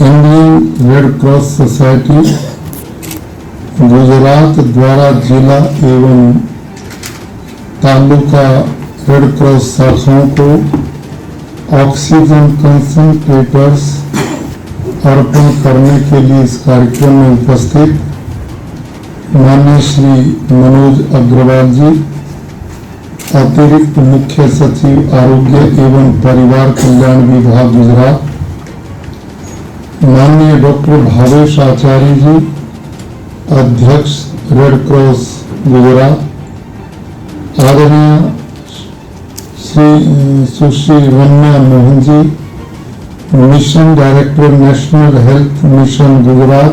Indian red cross society Gujarat द्वारा जिला एवं तालुका रेड क्रॉस शाखाओं को ऑक्सीजन कंसंट्रेटर्स अर्पण करने के लिए इस कार्यक्रम में उपस्थित माननीय श्री मनोज अग्रवाल जी, अतिरिक्त मुख्य सचिव आरोग्य एवं परिवार कल्याण विभाग गुजरात, माननीय डॉक्टर भावेश आचार्य जी, अध्यक्ष रेड क्रॉस गुजरात, आदरणीय Shri Sushri Ramya Mohan ji, mission director national health mission Gujarat,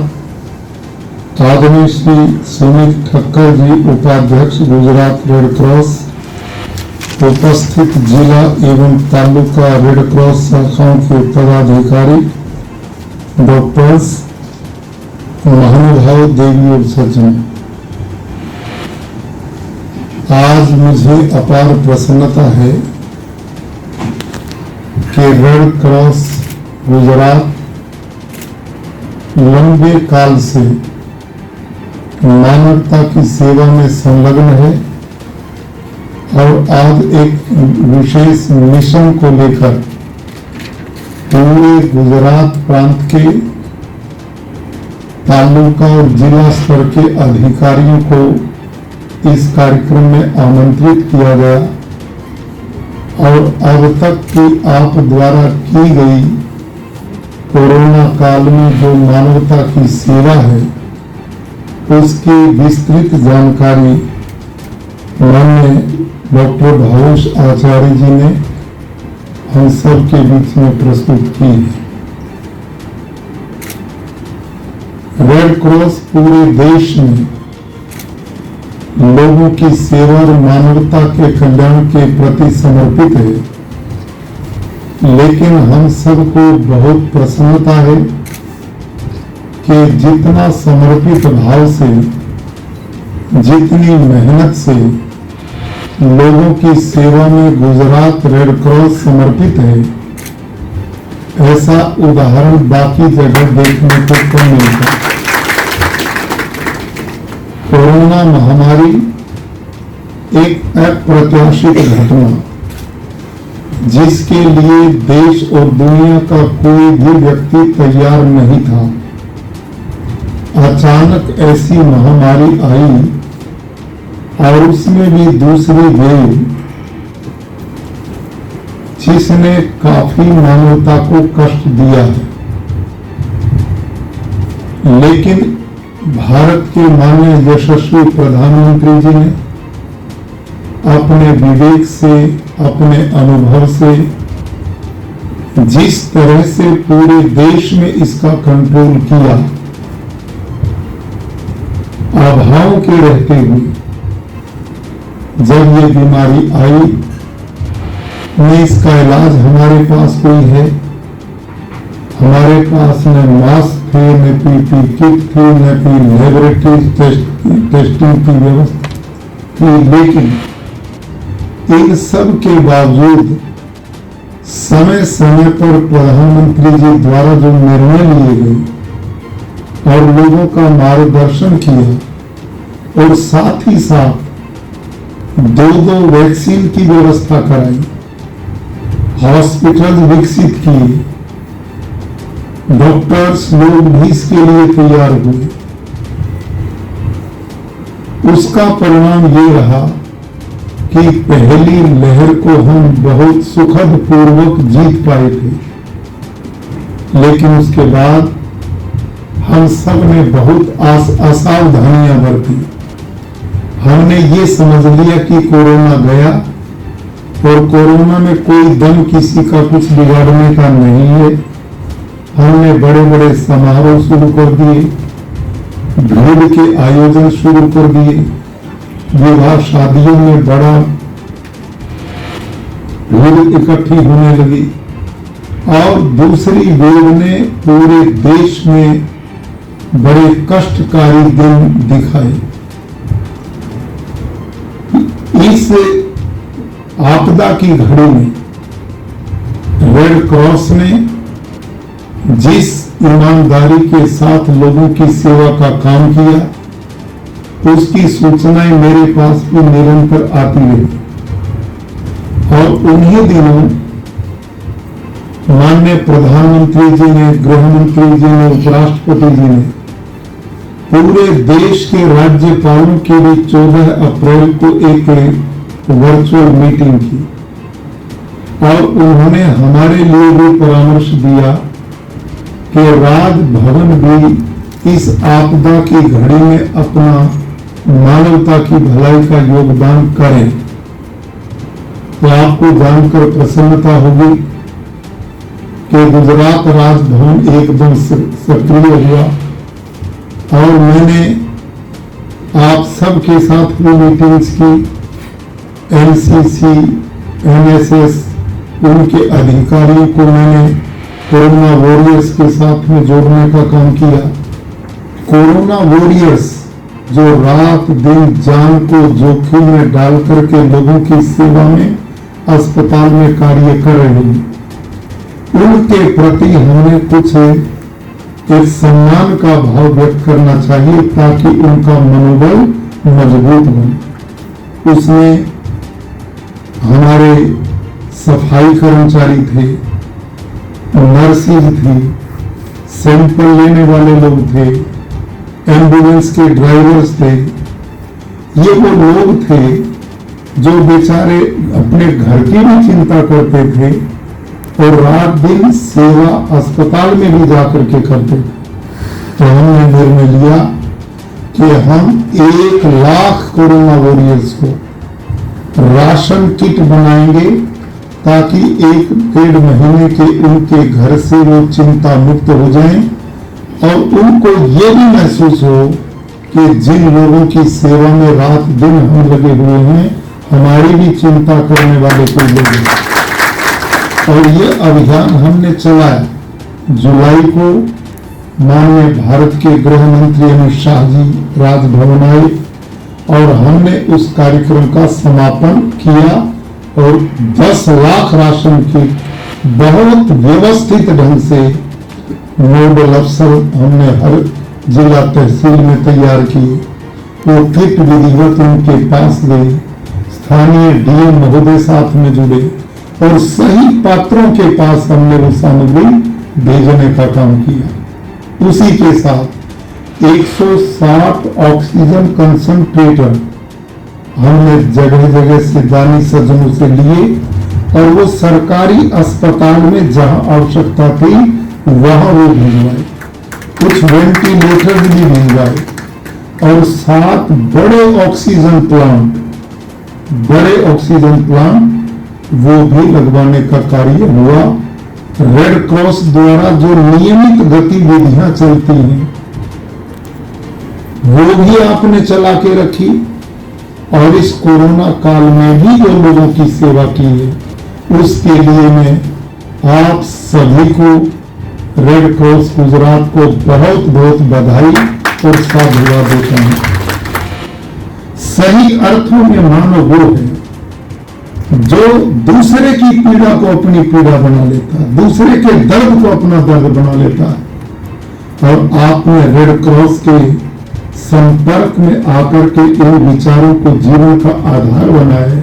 आदरणीय श्री सुमित ठक्कर जी, उपाध्यक्ष गुजरात रेड क्रॉस, उपस्थित जिला एवं तालुका रेड क्रॉस शाखाओं के पदाधिकारी, डॉक्टर्स, महानुभाव, देवी और सज्जन, आज मुझे अपार प्रसन्नता है कि रेड क्रॉस गुजरात लंबे काल से मानवता की सेवा में संलग्न है और आज एक विशेष मिशन को लेकर पूरे गुजरात प्रांत के तालुका और जिला स्तर के अधिकारियों को इस कार्यक्रम में आमंत्रित किया गया और अब तक की आप द्वारा की गई कोरोना काल में जो मानवता की सेवा है उसकी विस्तृत जानकारी माननीय डॉक्टर भावेश आचार्य जी ने हम सब के बीच में प्रस्तुत की है। रेड क्रॉस पूरे देश में लोगों की सेवा और मानवता के कल्याण के प्रति समर्पित है, लेकिन हम सबको बहुत प्रसन्नता है कि जितना समर्पित भाव से, जितनी मेहनत से लोगों की सेवा में गुजरात रेड क्रॉस समर्पित है, ऐसा उदाहरण बाकी जगह देखने को कम मिलता। कोरोना महामारी एक अप्रत्याशित घटना, जिसके लिए देश और दुनिया का कोई भी व्यक्ति तैयार नहीं था। अचानक ऐसी महामारी आई और उसमें भी दूसरी वेव, जिसने काफी मानवता को कष्ट दिया है, लेकिन भारत के माननीय यशस्वी प्रधानमंत्री जी ने अपने विवेक से, अपने अनुभव से जिस तरह से पूरे देश में इसका कंट्रोल किया, अभाव के रहते हुए जब ये बीमारी आई, न इसका इलाज हमारे पास कोई है, हमारे पास न मास्क थे, न पीपी किट थी, न लेबोरेटरी टेस्टिंग की व्यवस्था थी, लेकिन इन सब के बावजूद समय समय पर प्रधानमंत्री जी द्वारा जो निर्णय लिए गए और लोगों का मार्गदर्शन किया और साथ ही साथ दो वैक्सीन की व्यवस्था कराई, हॉस्पिटल विकसित किए, डॉक्टर्स लोग भी इसके लिए तैयार हुए, उसका परिणाम ये रहा कि पहली लहर को हम बहुत सुखद पूर्वक जीत पाए थे, लेकिन उसके बाद हम सब ने बहुत असावधानियां बरती। हमने ये समझ लिया कि कोरोना गया और कोरोना में कोई दम किसी का कुछ बिगाड़ने का नहीं है। हमने बड़े बड़े समारोह शुरू कर दिए, भीड़ के आयोजन शुरू कर दिए, विवाह शादियों में बड़ा भीड़ इकट्ठी होने लगी और दूसरी वेव ने पूरे देश में बड़े कष्टकारी दिन दिखाए। इस आपदा की घड़ी में रेड क्रॉस ने जिस ईमानदारी के साथ लोगों की सेवा का काम किया, उसकी सूचनाएं मेरे पास भी निरंतर आती रही। और उन्हीं दिनों माननीय प्रधानमंत्री जी ने, गृह मंत्री जी ने, उपराष्ट्रपति जी ने पूरे देश के राज्यपालों के लिए 14 अप्रैल को एक वर्चुअल मीटिंग की और उन्होंने हमारे लिए भी परामर्श दिया कि राजभवन भी इस आपदा की घड़ी में अपना मानवता की भलाई का योगदान करें। तो आपको जानकर प्रसन्नता होगी कि गुजरात राजभवन एकदम सक्रिय हुआ और मैंने आप सबके साथ भी मीटिंग्स की। एनसीसी, एनएसएस, उनके अधिकारियों को मैंने कोरोना वॉरियर्स के साथ में जोड़ने का काम किया। कोरोना वॉरियर्स जो रात दिन जान को जोखिम में डाल करके लोगों की सेवा में अस्पताल में कार्य कर रहे हैं, उनके प्रति हमें कुछ एक सम्मान का भाव व्यक्त करना चाहिए ताकि उनका मनोबल मजबूत बने। उसमें हमारे सफाई कर्मचारी थे, नर्सेज थी, सैंपल लेने वाले लोग थे, एम्बुलेंस के ड्राइवर्स थे। ये वो लोग थे जो बेचारे अपने घर की भी चिंता करते थे और रात दिन सेवा अस्पताल में भी जाकर के करते थे। तो हमने निर्णय लिया कि हम 1 लाख कोरोना वॉरियर्स को राशन किट बनाएंगे ताकि 1-1.5 महीने के उनके घर से वो चिंता मुक्त हो जाएं और उनको ये भी महसूस हो कि जिन लोगों की सेवा में रात दिन हम लगे हुए हैं, हमारी भी चिंता करने वाले कोई लोग हैं। और ये अभियान हमने चलाया। जुलाई को माननीय भारत के गृह मंत्री अमित शाह जी राजभवन आए और हमने उस कार्यक्रम का समापन किया और 10 लाख राशन किट बहुत व्यवस्थित ढंग से नोडल अफसर हमने हर जिला तहसील में तैयार किए। वो किट विधिवत उनके पास गई, स्थानीय डीएम महोदय साथ में जुड़े और सही पात्रों के पास हमने वो सामग्री भेजने का काम किया। उसी के साथ 160 ऑक्सीजन कंसंट्रेटर हमने जगह जगह से दानी सज्जनों से लिए और वो सरकारी अस्पताल में जहां आवश्यकता थी वहां वो भिजवाए। कुछ वेंटिलेटर भी भिजवाए और 7 बड़े ऑक्सीजन प्लांट वो भी लगवाने का कार्य हुआ। रेड क्रॉस द्वारा जो नियमित गतिविधियां चलती हैं वो भी आपने चला के रखी और इस कोरोना काल में भी जो लोगों की सेवा की है उसके लिए मैं आप सभी को, रेड क्रॉस गुजरात को बहुत बहुत बधाई और साधुवाद देता हूं। सही अर्थों में मानव वो है जो दूसरे की पीड़ा को अपनी पीड़ा बना लेता है, दूसरे के दर्द को अपना दर्द बना लेता है। और आपने रेड क्रॉस के संपर्क में आकर के इन विचारों को जीवन का आधार बनाया है,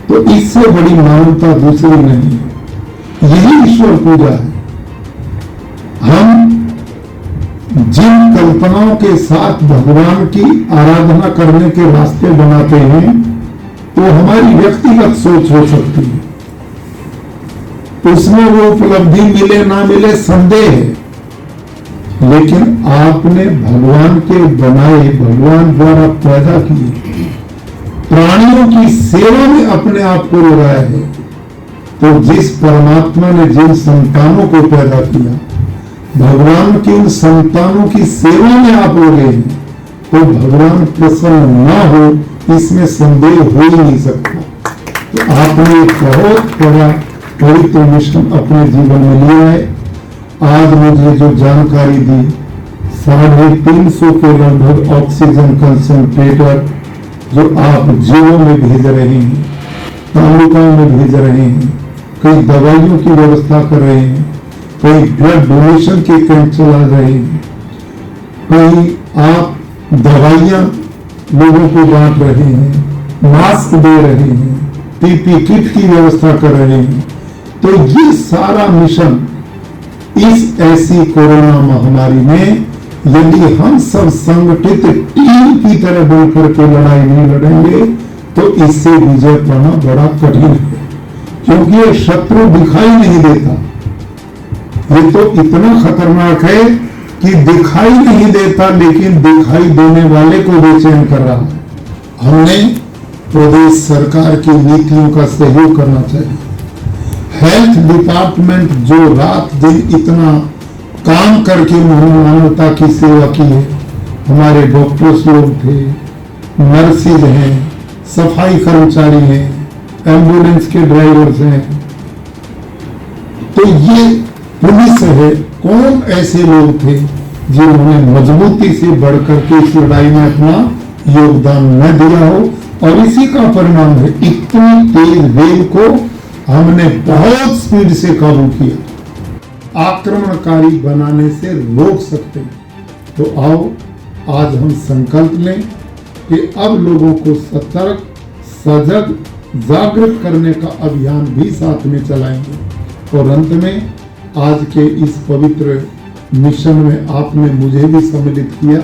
तो इससे बड़ी मानवता दूसरी नहीं है। यही ईश्वर पूजा है। हम जिन कल्पनाओं के साथ भगवान की आराधना करने के रास्ते बनाते हैं वो हमारी व्यक्तिगत सोच हो सकती है, उसमें वो उपलब्धि मिले ना मिले संदेह है, लेकिन आपने भगवान के बनाए, भगवान द्वारा पैदा किए प्राणियों की सेवा में अपने आप को लगाया है। तो जिस परमात्मा ने जिन संतानों को पैदा किया, भगवान के उन संतानों की सेवा में आप लगे हैं, तो भगवान प्रसन्न ना हो इसमें संदेह हो ही नहीं सकता। तो आपने बहुत बड़ा पवित्र मिशन अपने जीवन में लिया है। आज मुझे जो जानकारी दी, 350 के लगभग ऑक्सीजन कंसंट्रेटर जो आप जिलों में भेज रहे हैं, तालुकाओं में भेज रहे हैं, कई दवाइयों की व्यवस्था कर रहे हैं, कोई ब्लड डोनेशन के कैंप चला रहे हैं, कोई आप दवाइयां लोगों को बांट रहे हैं, मास्क दे रहे हैं, पीपी किट की व्यवस्था कर रहे हैं। तो ये सारा मिशन इस ऐसी कोरोना महामारी में यदि हम सब संगठित टीम की तरह बनकर के लड़ाई नहीं लड़ेंगे तो इससे विजय पाना बड़ा कठिन है, क्योंकि ये शत्रु दिखाई नहीं देता। ये तो इतना खतरनाक है कि दिखाई नहीं देता, लेकिन दिखाई देने वाले को बेचैन कर रहा है। हमने प्रदेश सरकार की नीतियों का सहयोग करना चाहिए। हेल्थ डिपार्टमेंट जो रात दिन इतना काम करके मानवता की सेवा की है, हमारे डॉक्टर्स लोग थे, नर्सिस हैं, सफाई कर्मचारी हैं, एम्बुलेंस के ड्राइवर्स हैं, तो ये पुलिस है, कौन ऐसे लोग थे जिन्होंने मजबूती से बढ़कर के इस लड़ाई में अपना योगदान न दिया हो। और इसी का परिणाम है इतनी तेज वेग को हमने बहुत स्पीड से काबू किया। आक्रमणकारी बनाने से रोक सकते हैं। तो आओ आज हम संकल्प लें कि अब लोगों को सतर्क, सजग, जागृत करने का अभियान भी साथ में चलाएंगे। और अंत में आज के इस पवित्र मिशन में आपने मुझे भी सम्मिलित किया,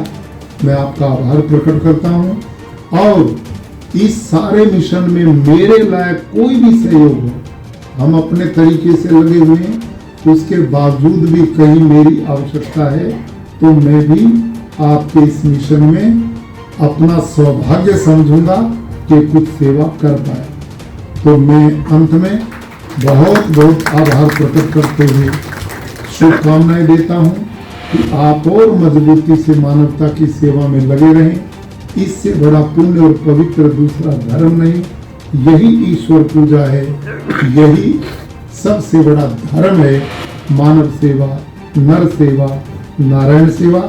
मैं आपका आभार प्रकट करता हूं। और इस सारे मिशन में मेरे लायक कोई भी सहयोग हो, हम अपने तरीके से लगे हुए हैं, उसके बावजूद भी कहीं मेरी आवश्यकता है तो मैं भी आपके इस मिशन में अपना सौभाग्य समझूंगा कि कुछ सेवा कर पाए। तो मैं अंत में बहुत बहुत आभार प्रकट करते हुए शुभकामनाएं देता हूं कि आप और मजबूती से मानवता की सेवा में लगे रहें। इससे बड़ा पुण्य और पवित्र दूसरा धर्म नहीं, यही ईश्वर पूजा है, यही सबसे बड़ा धर्म है। मानव सेवा, नर सेवा, नारायण सेवा।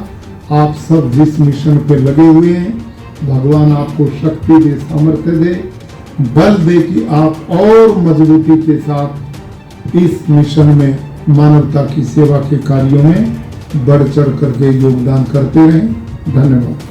आप सब जिस मिशन पे लगे हुए हैं, भगवान आपको शक्ति दे, सामर्थ्य दे, बल दे कि आप और मजबूती के साथ इस मिशन में मानवता की सेवा के कार्यों में बढ़ चढ़ करके योगदान करते रहें। धन्यवाद।